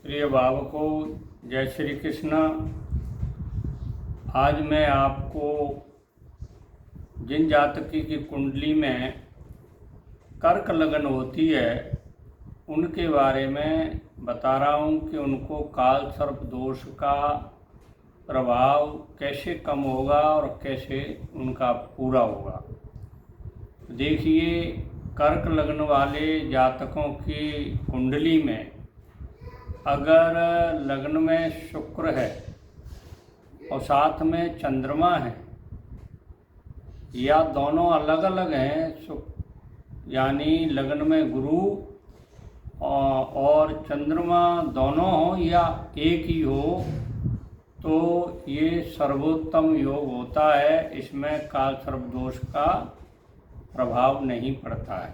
प्रिय भावकों, जय श्री कृष्ण। आज मैं आपको जिन जातकी की कुंडली में कर्क लगन होती है उनके बारे में बता रहा हूँ कि उनको काल सर्प दोष का प्रभाव कैसे कम होगा और कैसे उनका पूरा होगा। देखिए, कर्क लगन वाले जातकों की कुंडली में अगर लग्न में शुक्र है और साथ में चंद्रमा है या दोनों अलग अलग हैं, यानी लग्न में गुरु और चंद्रमा दोनों हो या एक ही हो, तो ये सर्वोत्तम योग होता है। इसमें काल सर्प दोष का प्रभाव नहीं पड़ता है।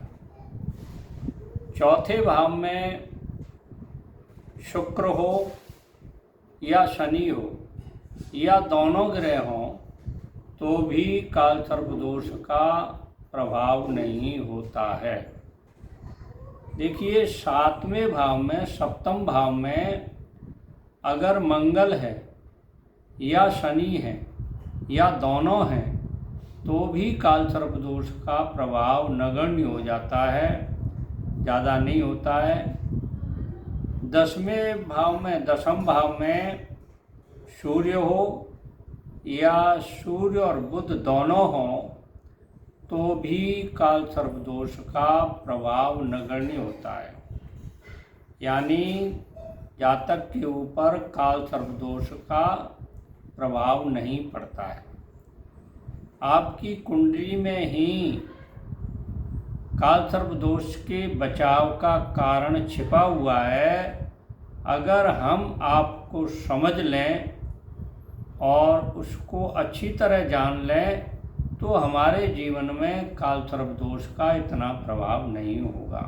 चौथे भाव में शुक्र हो या शनि हो या दोनों ग्रह हों तो भी काल सर्प दोष का प्रभाव नहीं होता है। देखिए, सातवें भाव में, सप्तम भाव में अगर मंगल है या शनि है या दोनों हैं तो भी काल सर्प दोष का प्रभाव नगण्य हो जाता है, ज़्यादा नहीं होता है। दसम भाव में सूर्य हो या सूर्य और बुध दोनों हों तो भी काल सर्प दोष का प्रभाव नगण्य होता है, यानी जातक के ऊपर काल सर्प दोष का प्रभाव नहीं पड़ता है। आपकी कुंडली में ही काल सर्प दोष के बचाव का कारण छिपा हुआ है। अगर हम आपको समझ लें और उसको अच्छी तरह जान लें तो हमारे जीवन में काल सर्प दोष का इतना प्रभाव नहीं होगा।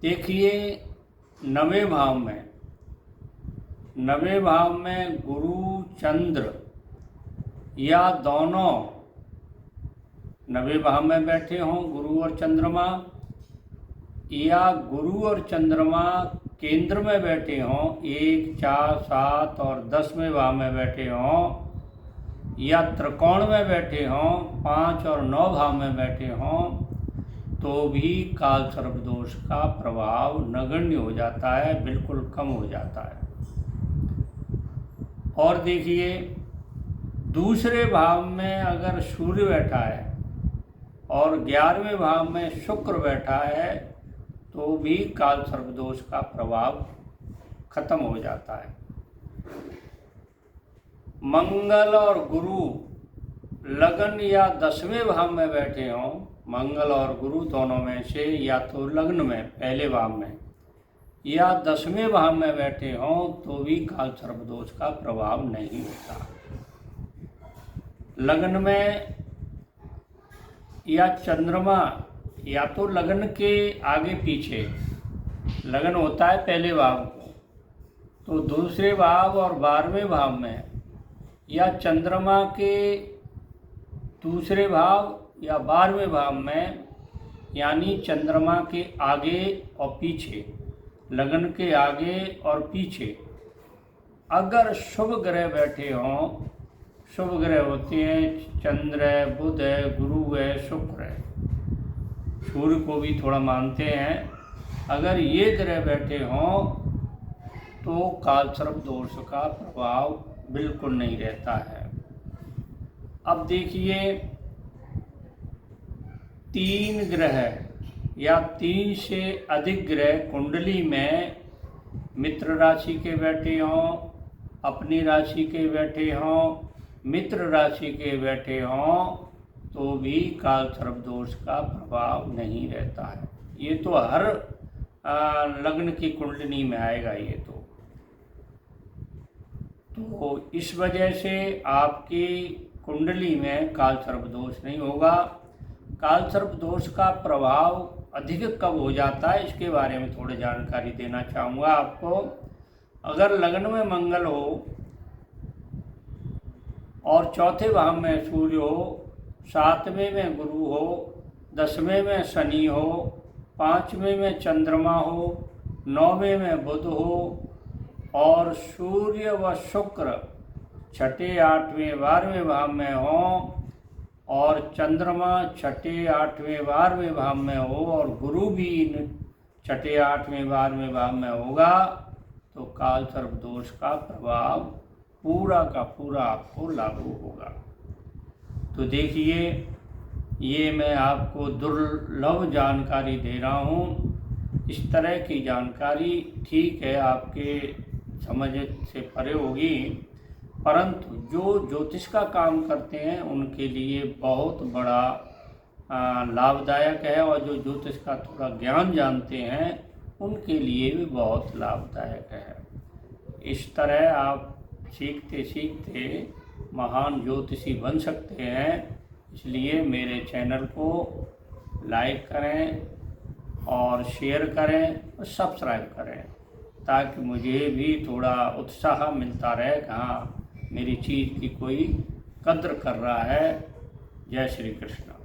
देखिए, नवें भाव में गुरु चंद्र या दोनों नवें भाव में बैठे हों, गुरु और चंद्रमा, या गुरु और चंद्रमा केंद्र में बैठे हों, 1, 4, 7 और 10वें भाव में बैठे हों, या त्रिकोण में बैठे हों, 5 और 9 भाव में बैठे हों, तो भी काल सर्प दोष का प्रभाव नगण्य हो जाता है, बिल्कुल कम हो जाता है। और देखिए, दूसरे भाव में अगर सूर्य बैठा है और 11वें भाव में शुक्र बैठा है तो भी काल सर्प दोष का प्रभाव खत्म हो जाता है। मंगल और गुरु लगन या 10वें भाव में बैठे हों, मंगल और गुरु दोनों में से या तो लग्न में पहले भाव में या 10वें भाव में बैठे हों तो भी काल सर्प दोष का प्रभाव नहीं होता। लग्न में या चंद्रमा या तो लगन के आगे पीछे, लगन होता है पहले भाव को, तो दूसरे भाव और 12वें भाव में, या चंद्रमा के दूसरे भाव या 12वें भाव में, यानी चंद्रमा के आगे और पीछे, लगन के आगे और पीछे अगर शुभ ग्रह बैठे हों, शुभ ग्रह होते हैं चंद्र है, बुध है, गुरु है, शुक्र है, सूर्य को भी थोड़ा मानते हैं, अगर ये ग्रह बैठे हों तो काल सर्प दोष का प्रभाव बिल्कुल नहीं रहता है। अब देखिए, 3 ग्रह या 3 से अधिक ग्रह कुंडली में मित्र राशि के बैठे हों, अपनी राशि के बैठे हों, मित्र राशि के बैठे हों तो भी काल सर्प दोष का प्रभाव नहीं रहता है। ये तो हर लग्न की कुंडली में आएगा। ये तो इस वजह से आपकी कुंडली में काल सर्प दोष नहीं होगा। काल सर्प दोष का प्रभाव अधिक कब हो जाता है, इसके बारे में थोड़ी जानकारी देना चाहूँगा आपको। अगर लग्न में मंगल हो और चौथे भाव में सूर्य हो, 7वें में गुरु हो, 10वें में शनि हो, 5वें में चंद्रमा हो 9वें में बुध हो और सूर्य व शुक्र छठे 8वें 12वें भाव में हो और चंद्रमा छठे 8वें 12वें भाव में हो और गुरु भी इन छठे 8वें 12वें भाव में होगा तो काल सर्प दोष का प्रभाव पूरा का पूरा आपको लागू होगा। तो देखिए, ये मैं आपको दुर्लभ जानकारी दे रहा हूँ। इस तरह की जानकारी ठीक है आपके समझ से परे होगी, परंतु जो ज्योतिष का काम करते हैं उनके लिए बहुत बड़ा लाभदायक है और जो ज्योतिष का थोड़ा ज्ञान जानते हैं उनके लिए भी बहुत लाभदायक है। इस तरह आप सीखते सीखते महान ज्योतिषी बन सकते हैं। इसलिए मेरे चैनल को लाइक करें और शेयर करें और सब्सक्राइब करें ताकि मुझे भी थोड़ा उत्साह मिलता रहे कि हाँ, मेरी चीज़ की कोई कद्र कर रहा है। जय श्री कृष्ण।